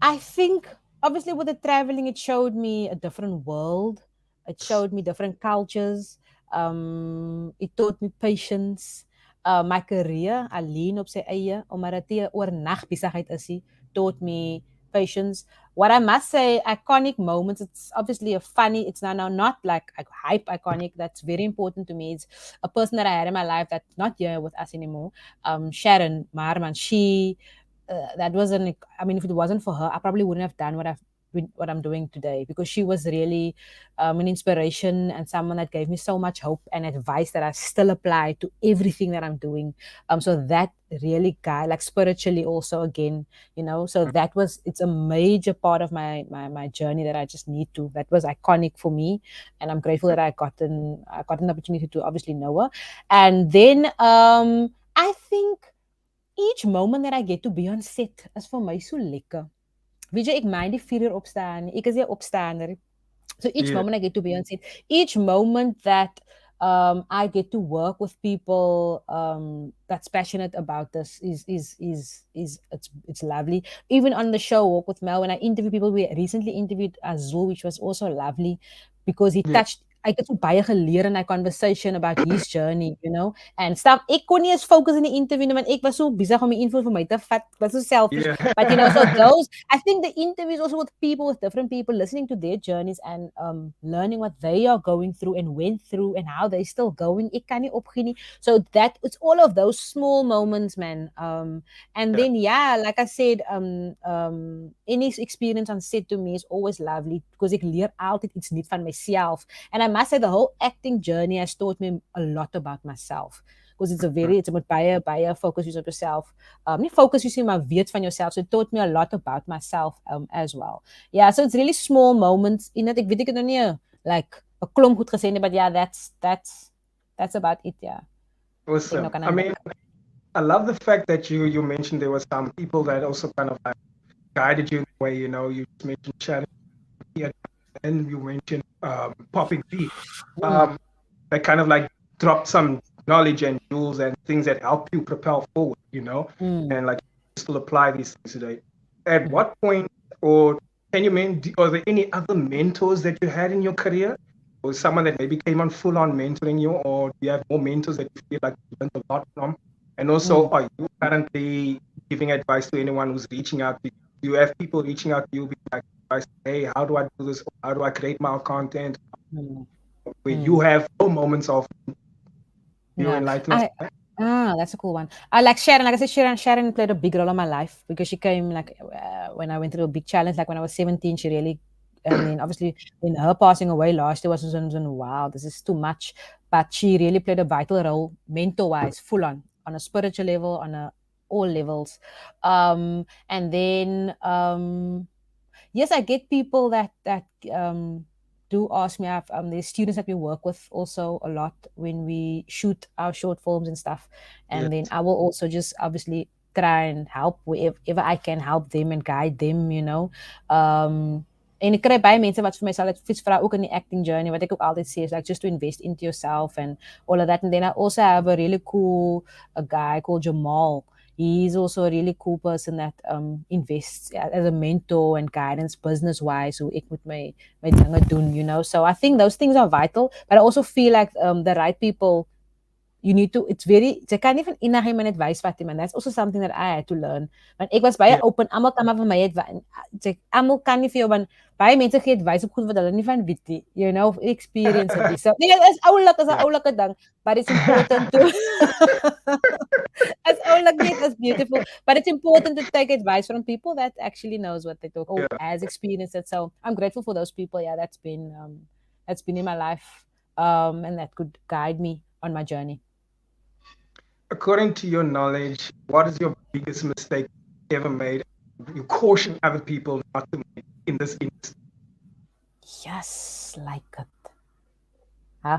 Speaker 2: I think obviously with the traveling, it showed me a different world. It showed me different cultures. It taught me patience. My career alleen op sy eie, omdat dit oornag besigheid is, taught me patience. What I must say, iconic moments, it's obviously it's now not like hype iconic. That's very important to me. It's a person that I had in my life that's not here with us anymore. Sharon Marman, that wasn't, if it wasn't for her, I probably wouldn't have done what I'm doing today, because she was really an inspiration and someone that gave me so much hope and advice that I still apply to everything that I'm doing. So that really like spiritually also again, so it's a major part of my journey that I just need to, that was iconic for me. And I'm grateful that I got an opportunity to obviously know her. And then I think each moment that I get to be on set is vir my so lekker. Weet jy, ek mind die 4 uur opstaan. Ek is 'n opstaander. So each moment I get to be on set, each moment that I get to work with people that's passionate about this is it's lovely. Even on the show Walk with Mel, when I interview people, we recently interviewed Azul, which was also lovely because he touched. Ek het so baie geleer in 'n conversation about his journey, and stuff. Ek kon nie eens focus in die interview nie, want ek was so besig om die info vir my te vat. Was so selfish. But so those, I think the interviews also with different people, listening to their journeys and learning what they are going through and went through and how they're still going. Ek kan nie opgee nie. So that it's all of those small moments, man. And then like I said, any experience on set to me is always lovely because ek leer altyd iets nuut van myself. And I must say the whole acting journey has taught me a lot about myself. Because it's about baie focus on yourself. Nie focus you see maar weet van yourself. So it taught me a lot about myself as well. Yeah, so it's really small moments. In that ek weet ek het nou nie like 'n klomp goed gesê nie, but yeah, that's about it, yeah.
Speaker 1: Awesome. I mean, I love the fact that you mentioned there were some people that also kind of like guided you in the way, you mentioned Shannon, and you mentioned Popin Pete. That kind of like dropped some knowledge and tools and things that help you propel forward, and like still apply these things today. At what point, or are there any other mentors that you had in your career, or someone that maybe came on full on mentoring you, or do you have more mentors that you feel like you learned a lot from? And also, are you currently giving advice to anyone who's reaching out to you? Do you have people reaching out to you, being like, hey, how do I do this? How do I create my content? Where you have moments of enlightenment.
Speaker 2: That's a cool one. I like Sharon. Like I said, Sharon played a big role in my life because she came like when I went through a big challenge. Like when I was 17, she really, obviously in her passing away last year was wow, this is too much. But she really played a vital role, mentor-wise, full on a spiritual level, on all levels. And then yes, I get people that do ask me. There's students that we work with also a lot when we shoot our short films and stuff. And then I will also just obviously try and help wherever I can help them and guide them, En ek kry baie mense wat vir my sal advies vra ook in die acting journey, wat ek ook altyd sê is like just to invest into yourself and all of that. And then I also have a really cool a guy called Jamal. He's also a really cool person that invests as a mentor and guidance business wise. So ek moet my dinge doen, you know. So I think those things are vital, but I also feel like the right people. You need to, it's very, jy kan nie van enige iemand advice vat nie, man. That's also something that I had to learn. Want ek was baie open, almal kan maar van my advice, almal kan nie vir jou, want baie mense gee advice op goed wat hulle nie van weet nie, you know, experience het nie. So, nee, is 'n oulike ding, but it's important to, as oulik net is beautiful, but it's important to take advice from people that actually knows what they talk, or has experienced it. So I'm grateful for those people, that's been in my life, and that could guide me on my journey.
Speaker 1: According to your knowledge, what is your biggest mistake you ever made? You caution other people not to make in this industry.
Speaker 2: Yes, like it.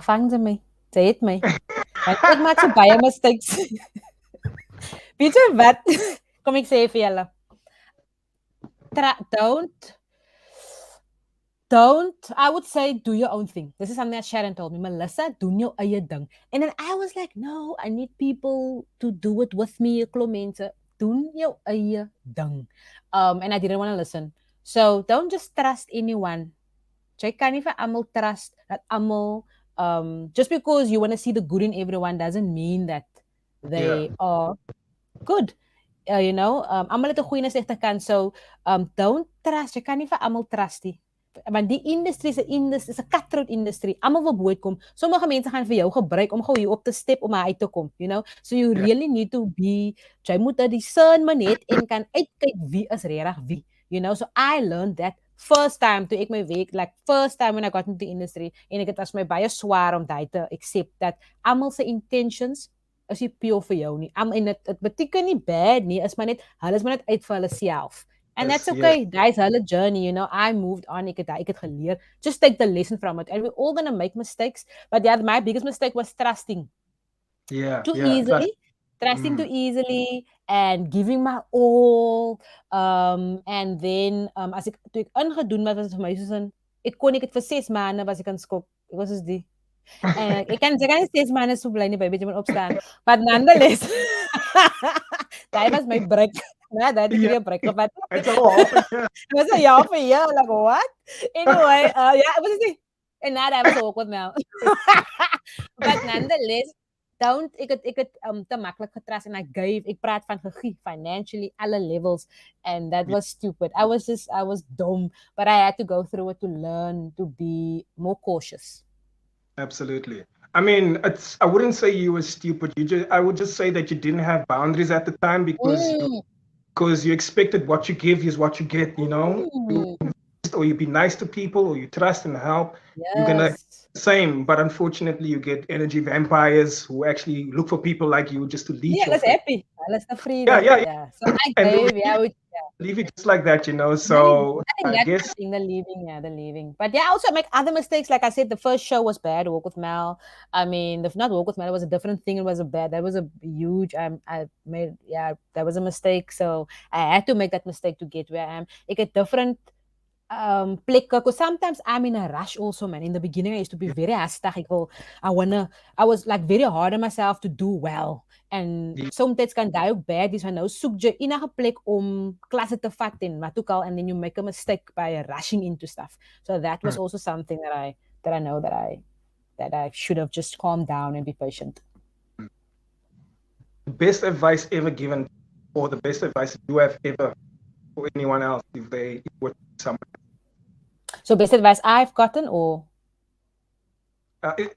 Speaker 2: Vang ze my. Sê dit my. Want ek maak so baie mistakes. Weet jy wat? Kom ek sê vir julle. Don't, I would say, do your own thing. This is something that Sharon told me. Melissa, doen jou eie ding. And then I was like, no, I need people to do it with me. Mense, doen jou eie ding. And I didn't want to listen. So don't just trust anyone. Jy kan nie vir almal trust dat almal, just because you want to see the good in everyone doesn't mean that they are good. You know, almal het 'n goeie en 'n slegte kant. So don't trust. Jy kan nie vir almal trust nie. Want die industrie is 'n cutthroat industrie. Almal wil bo uitkom. Sommige mense gaan vir jou gebruik om gou hier op te step om uit te kom, you know. So you really need to be, jy moet 'n discernment hê en kan uitkyk wie is regtig wie, you know. So I learned that first time toe ek my werk, like first time when I got into the industry, en ek het as my baie swaar om dit te accept that almal se intentions is nie pure vir jou nie. En dit beteken nie bad nie, is maar net hulle is maar net uit vir hulle self. And that's okay. That's our journey, you know. I moved on. Ek het geleer. Just take the lesson from it. And we're all going to make mistakes. But yeah, my biggest mistake was trusting. Too easily. Trusting too easily and giving my all. And then, as toe ek ingedoen was vir my soos ek kon ek het vir 6 maande was ek aan skop. Ek was soos die. En ek kan 6 maande so bly nie by bietjie moet opstaan. But nonetheless, that was my break. Nee, dat is nie 'n break of wat.
Speaker 1: It's a half a year.
Speaker 2: It was a half a year, like what? Anyway, it was die. En now that was awkward now. But nonetheless, ek het te maklik getrust en ek praat van gegee financially alle levels, and that was stupid. I was dumb, but I had to go through it to learn to be more cautious.
Speaker 1: Absolutely. I mean, I wouldn't say you were stupid. I would just say that you didn't have boundaries at the time because you expected what you give is what you get, you know. Or you be nice to people, or you trust and help.
Speaker 2: Yes.
Speaker 1: You're gonna same, but unfortunately, you get energy vampires who actually look for people like you just to leech.
Speaker 2: Yeah, that's happy. That's the free.
Speaker 1: Yeah.
Speaker 2: So I
Speaker 1: leave it just like that, you know. So
Speaker 2: I guess the leaving. But I also make other mistakes. Like I said, the first show was bad. Walk with Mel. I mean, not Walk with Mel. It was a different thing. It was that was a huge. That was a mistake. So I had to make that mistake to get where I am. I get different. Plekke, because sometimes I'm in a rush also, man. In the beginning, I used to be very hastig. I was like very hard on myself to do well. And sometimes kan die ook bad is, nou soek jy enige plek om klasse te vat en wat ook al, and then you make a mistake by rushing into stuff. So that was also something that I know that I should have just calmed down and be patient.
Speaker 1: The best advice ever given, or the best advice you have ever for anyone else if they were someone.
Speaker 2: So best advice I've gotten, or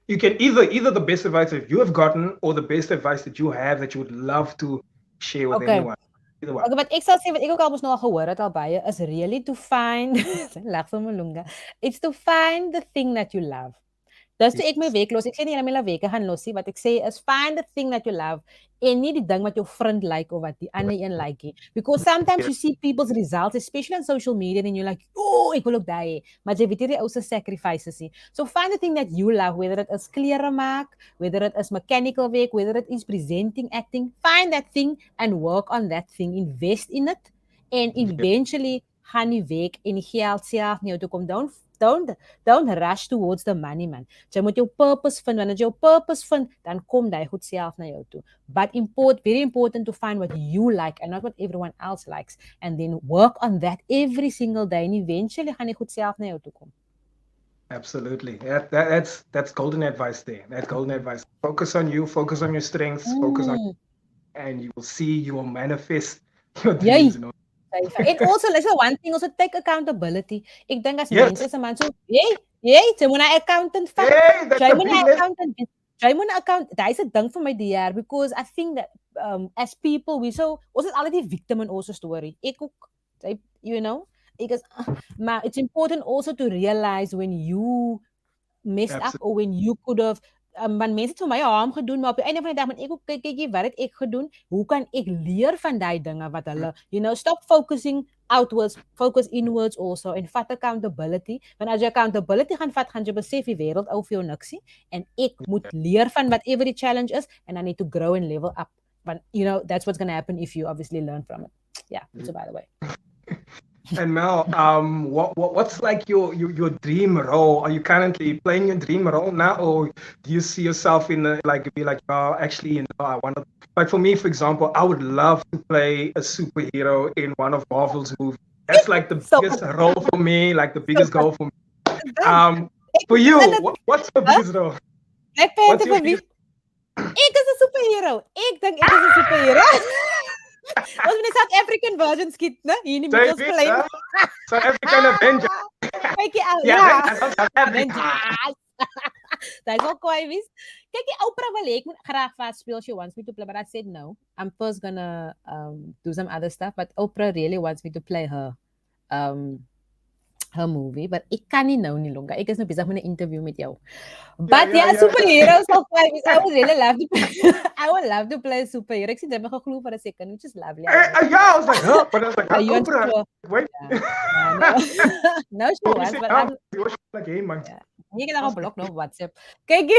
Speaker 1: you can either the best advice that you have gotten or the best advice that you have that you would love to share with anyone. Either one.
Speaker 2: Okay, but ek sal sê wat ek ook al mos nou al gehoor het al baie is really to find lag vir my Lunga. It's to find the thing that you love. Dis toe ek my week los. Ek sê nie jy my weke gaan losie. Wat ek sê is find the thing that you love en nie die ding wat jou vriend like of wat die ander een like nie. Because sometimes you see people's results, especially on social media, and you're like, oh, ek wil ook daai. Maar jy weet nie die ou se sacrifices nie. So find the thing that you love, whether it is klere maak, whether it is mechanical work, whether it is presenting, acting. Find that thing and work on that thing. Invest in it. And eventually, gaan die weg en die geld self na jou toe kom. Don't rush towards the money, man. Jy moet jou purpose vind. Wanneer jy jou purpose vind, dan kom die goed self na jou toe. But very important to find what you like and not what everyone else likes. And then work on that every single day. And eventually gaan die goed self na jou toe kom.
Speaker 1: Absolutely. That's golden advice there. That's golden advice. Focus on you, focus on your strengths, focus on you, and you will see, you will manifest your dreams. You know?
Speaker 2: And also, let's say one thing, also take accountability. Ek dink as mense se man so, jy moet 'n accountant vat. Jy moet 'n accountant. Jy moet 'n accountant. Daai is 'n ding vir my die jaar because I think that as people we so ons is altyd die victim in ons storie. Ek ook, you know, because it's important also to realize when you messed up or when you could have man mense het vir my harm gedoen, maar op die einde van die dag moet ek ook kyk wat het ek gedoen, hoe kan ek leer van daai dinge wat hulle, you know, stop focusing outwards, focus inwards also, and vat accountability, want as jy accountability gaan vat, gaan jy besef die wêreld ou vir jou niksie, en ek moet leer van whatever the challenge is, and I need to grow and level up, but you know, that's what's going to happen if you obviously learn from it. Yeah, so by the way.
Speaker 1: And Mel, what's like your dream role? Are you currently playing your dream role now, or do you see yourself in actually, you know, I want to, like for me, for example, I would love to play a superhero in one of Marvel's movies. That's like the biggest role for me, like the biggest goal for me. For you, what's your biggest role?
Speaker 2: Ek is 'n superhero. Ek dink ek is 'n superhero. Ons moet 'n South African version skiet, né? Hier nie met ons klein.
Speaker 1: South African Avenger.
Speaker 2: Kykie ou. Ja. Daai is ook kwaai wees. Kykie Oprah wil ek moet graag vas speel. She wants me to play, but I said no. I'm first gonna do some other stuff, but Oprah really wants me to play her movie, but ek kan nie nou nie, Lunga. Ek is nou besig met 'n interview met jou. But superheroes so kwaai wees. I would really love to play. I would love to play a superhero. Ek sien dit my geglo vir 'n second, which is lovely.
Speaker 1: I was like, huh? But I was like, Oprah. Wait.
Speaker 2: No, she was, but I'm
Speaker 1: like, hey man.
Speaker 2: Jy kan dan blok nou WhatsApp. Kyk.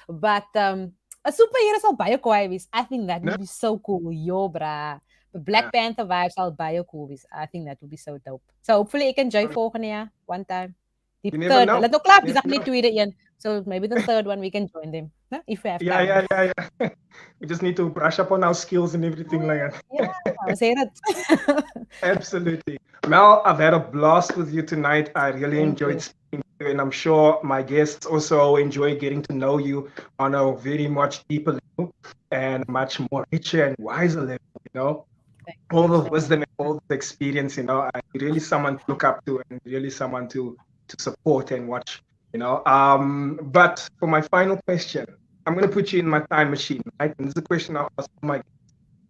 Speaker 2: But a superhero sal baie kwaai wees. I think that would be so cool. Yo, bra. Black Panther vibes sal baie cool wees. I think that would be so dope. So hopefully ek enjoy volgende jaar one time. Die third, let nou klaar, dis nog nie tweede een. So maybe the third one we can join them. No? If we have time.
Speaker 1: Yeah. We just need to brush up on our skills and everything like that.
Speaker 2: Yeah, say that.
Speaker 1: Absolutely. Mel, I've had a blast with you tonight. I really enjoyed speaking to you, and I'm sure my guests also enjoy getting to know you on a very much deeper level and much more richer and wiser level, you know. All the wisdom and all the experience, you know, I'm really someone to look up to and really someone to support and watch, you know. But for my final question, I'm going to put you in my time machine, right? And this is a question I'll ask my guests.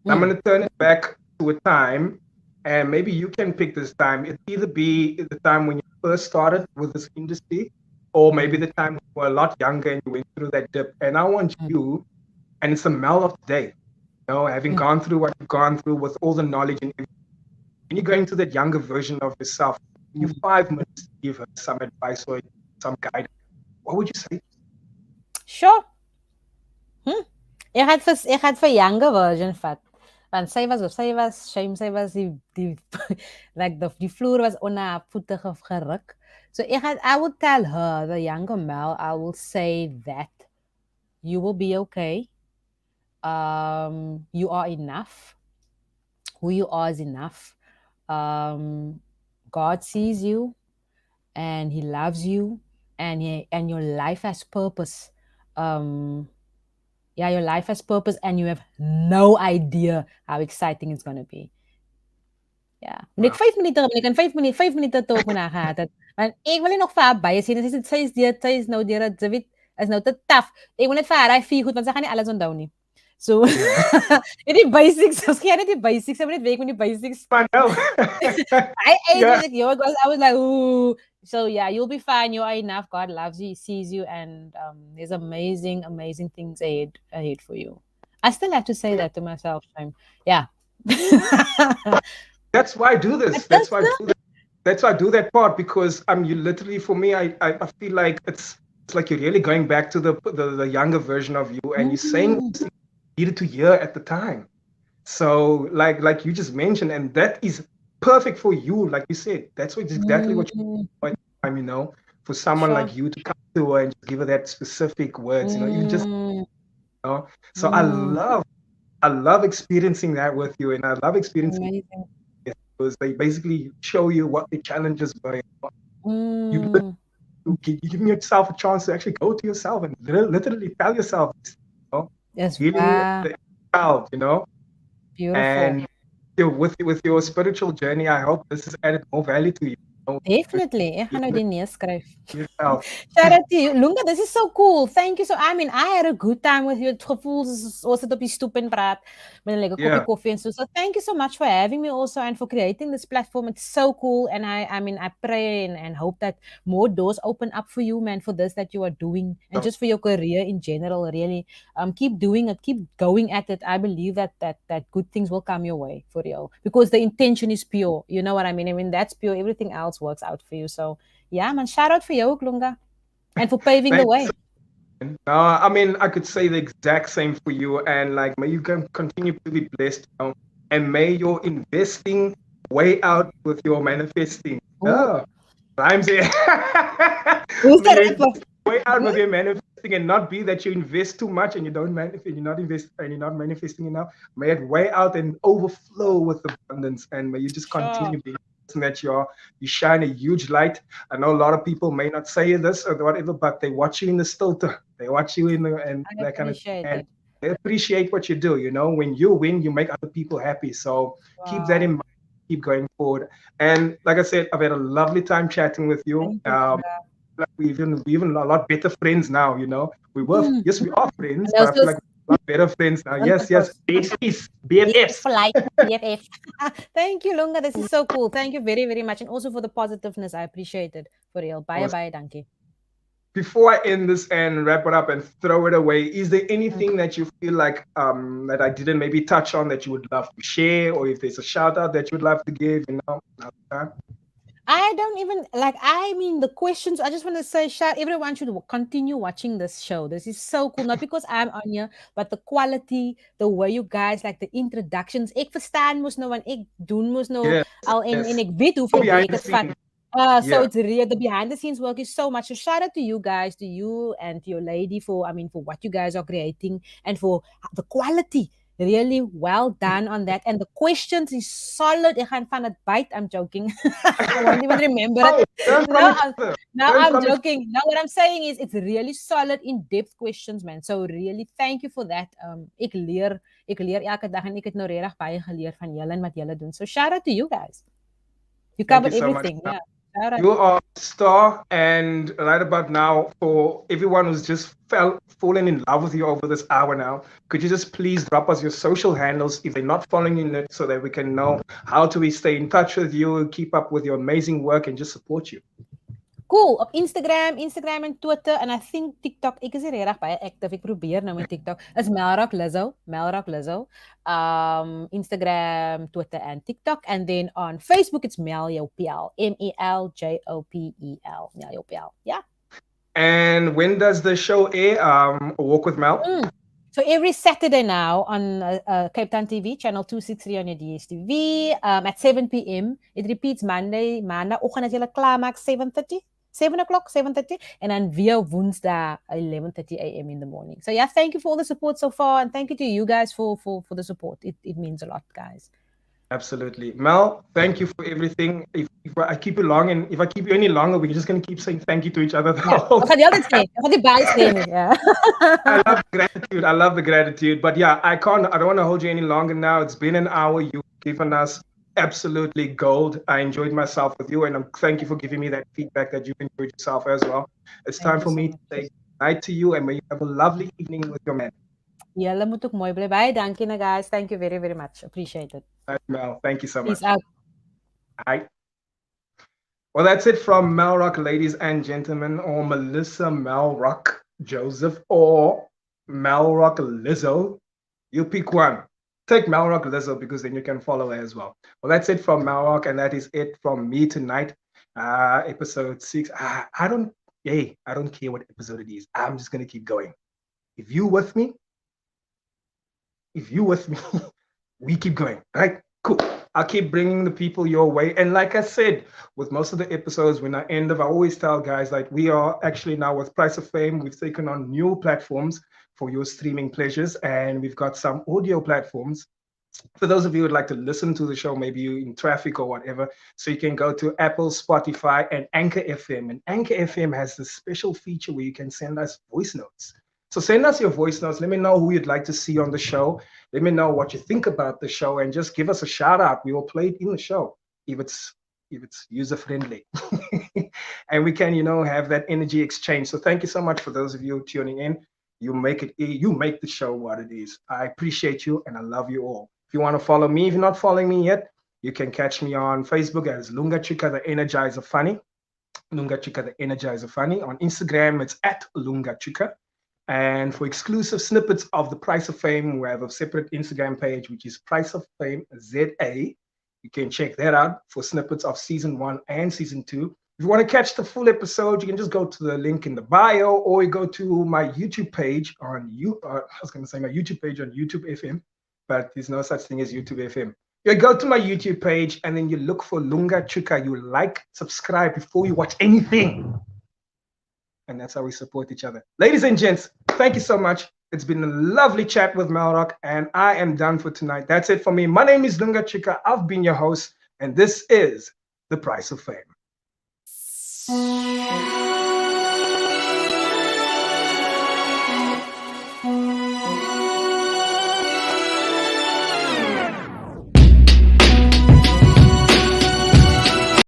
Speaker 1: I'm going to turn it back to a time, and maybe you can pick this time. It'll either be the time when you first started with this industry, or maybe the time when you were a lot younger and you went through that dip. And I want you, and it's a Mel of today, you know, having gone through what you've gone through with all the knowledge and everything. When you go into that younger version of yourself, you 5 minutes to give her some advice or some guidance, what would you say?
Speaker 2: Sure. Ek het vir younger version vat. Want sy was die like die vloer was onder haar voete geruk. So I would tell her, the younger Mel, I will say that you will be okay. You are enough. Who you are is enough. God sees you and he loves you and your life has purpose. Your life has purpose and you have no idea how exciting it's going to be. Ja. En ek 5 minute talk met haar gehad het. Want ek wil nie nog vir haar baie sê. Sy is nou deur dit is nou te taaf. Ek wil net vir haar 4 goed want sy gaan nie alles onthou nie. So die basics, ons gee net die basics, ek moet net weet met die basics.
Speaker 1: I know.
Speaker 2: I was like, ooh. So yeah, you'll be fine. You are enough. God loves you. He sees you, and there's amazing things ahead for you. I still have to say that to myself. Yeah.
Speaker 1: That's why I do this. That's why I do that part, because you literally, for me, I feel like it's like you're really going back to the younger version of you, and you're saying what you needed to hear at the time. So like you just mentioned, and that is perfect for you, like you said. That's exactly what you want, for someone
Speaker 2: Sure.
Speaker 1: like you to come to her and just give her that specific words, even just, So I love experiencing that with you, and I love experiencing
Speaker 2: Amazing.
Speaker 1: it because they basically show you what the challenges were. You you're giving yourself a chance to actually go to yourself and literally tell yourself,
Speaker 2: Yes,
Speaker 1: healing the child,
Speaker 2: beautiful.
Speaker 1: and with your spiritual journey, I hope this has added more value to you.
Speaker 2: Definitely. Ek gaan nou die neerskryf.
Speaker 1: Yourself.
Speaker 2: Shout out to you. Lunga, this is so cool. Thank you so. I mean, I had a good time with you. Het gevoel ons sit op die stoep en praat met 'n lekker koppie koffie en so. So thank you so much for having me also and for creating this platform. It's so cool, and I mean, I pray and hope that more doors open up for you, man, for this that you are doing, and just for your career in general. Really, keep doing it, keep going at it. I believe that good things will come your way for real, because the intention is pure. You know what I mean? I mean, that's pure. Everything else works out for you. So yeah, man, shout out for you, Lunga. And for paving the way.
Speaker 1: I mean, I could say the exact same for you, and like, may you can continue to be blessed, and may your investing way out with your manifesting. Rhymes here. Way out with your manifesting, and not be that you invest too much and you don't manifest, you're not manifesting enough. May it way out and overflow with abundance, and may you just continue being that you shine a huge light. I know a lot of people may not say this or whatever, but they watch you in the stilter. They watch you in the and that kind of thing. And they appreciate what you do. When you win, you make other people happy. So keep that in mind. Keep going forward. And like I said, I've had a lovely time chatting with you. We're even a lot better friends now. We were yes, we are friends, but I feel like we're a lot better friends now. Yes, BFFs.
Speaker 2: BFF. Thank you, Lunga. This is so cool. Thank you very, very much, and also for the positiveness. I appreciate it for real. Bye, dankie.
Speaker 1: Before I end this and wrap it up and throw it away, is there anything that you feel like that I didn't maybe touch on that you would love to share, or if there's a shout out that you would love to give?
Speaker 2: I don't even I mean, the questions, I just want to say, everyone should continue watching this show. This is so cool. Not because I'm on here, but the quality, the way you guys, like the introductions. Ek verstaan moes nou, en ek doen moes nou al en ek weet hoeveel werk het vat. So it's real. The behind the scenes work is so much. So shout out to you guys, to you and to your lady for what you guys are creating and for the quality. Really well done on that. And the questions is solid. Ek gaan van het byt. I'm joking. I won't even remember it. No, I'm joking. Now what I'm saying is it's really solid, in-depth questions, man. So really, thank you for that. Ek leer elke dag en ek het nou regtig baie geleer van julle en wat julle doen. So shout out to you guys. You covered everything. Yeah.
Speaker 1: You are a star, and right about now, for everyone who's just fallen in love with you over this hour now, could you just please drop us your social handles if they're not following you, so that we can know how to stay in touch with you, keep up with your amazing work, and just support you?
Speaker 2: Cool. Op Instagram en Twitter, and I think TikTok. Ek is regtig baie active. Ek probeer nou met TikTok. Is Melrock Lizzo. Instagram, Twitter, and TikTok. And then on Facebook, it's Mel Jo Pel. MELJOPEL. Mel Jo Pel. Yeah.
Speaker 1: And when does the show air? Walk with Mel?
Speaker 2: So every Saturday now on Cape Town TV, channel 263 on your DSTV, at 7 p.m. It repeats maandagoggend as julle klaarmaak 7:30. 7 o'clock, 7:30, and then via Woensday 11:30 a.m. in the morning. So yeah, thank you for all the support so far, and thank you to you guys for the support. It means a lot, guys.
Speaker 1: Absolutely. Mel, thank you for everything. If I keep you long, and if I keep you any longer, we're just going to keep saying thank you to each other.
Speaker 2: Yeah.
Speaker 1: I love the gratitude. But yeah, I don't want to hold you any longer now. It's been an hour. You've given us absolutely gold. I enjoyed myself with you, and thank you for giving me that feedback that you've enjoyed yourself as well. It's time for me to say night to you, and may you have a lovely evening with your man.
Speaker 2: Julle moet ook mooi bly. Baie dankie, guys. Thank you very, very much. Appreciate it.
Speaker 1: Mel, thank you so much.
Speaker 2: Peace out.
Speaker 1: Hi. Well, that's it from Melrock, ladies and gentlemen, or Melissa Melrock Joseph, or Melrock Lizzo. You pick one. Take Melrock Lizzo, because then you can follow her as well. Well, that's it from Melrock, and that is it from me tonight. Episode 6. I don't care what episode it is. I'm just gonna keep going. If you with me, we keep going. Right? Cool. I'll keep bringing the people your way. And like I said, with most of the episodes, when I end up, I always tell guys, like, we are actually now with Price of Fame, we've taken on new platforms for your streaming pleasures, and we've got some audio platforms for those of you who would like to listen to the show, maybe you in traffic or whatever. So you can go to Apple, Spotify, and Anchor FM. And Anchor FM has this special feature where you can send us voice notes. So send us your voice notes. Let me know who you'd like to see on the show. Let me know what you think about the show, and just give us a shout out. We will play it in the show if it's user friendly, and we can, have that energy exchange. So thank you so much for those of you tuning in. You make the show what it is. I appreciate you and I love you all. If you want to follow me, if you're not following me yet, you can catch me on Facebook as Lunga Tshuka, the Energizer Funny. Lunga Tshuka, the Energizer Funny. On Instagram, it's at Lunga Tshuka. And for exclusive snippets of the Price of Fame, we have a separate Instagram page, which is Price of Fame ZA. You can check that out for snippets of season 1 and season 2. If you want to catch the full episode, you can just go to the link in the bio, or you go to my YouTube page on my YouTube page on YouTube FM, but there's no such thing as YouTube FM. You go to my YouTube page and then you look for Lunga Tshuka. You like, subscribe before you watch anything. And that's how we support each other. Ladies and gents, thank you so much. It's been a lovely chat with Melrock, and I am done for tonight. That's it for me. My name is Lunga Tshuka. I've been your host, and this is The Price of Fame.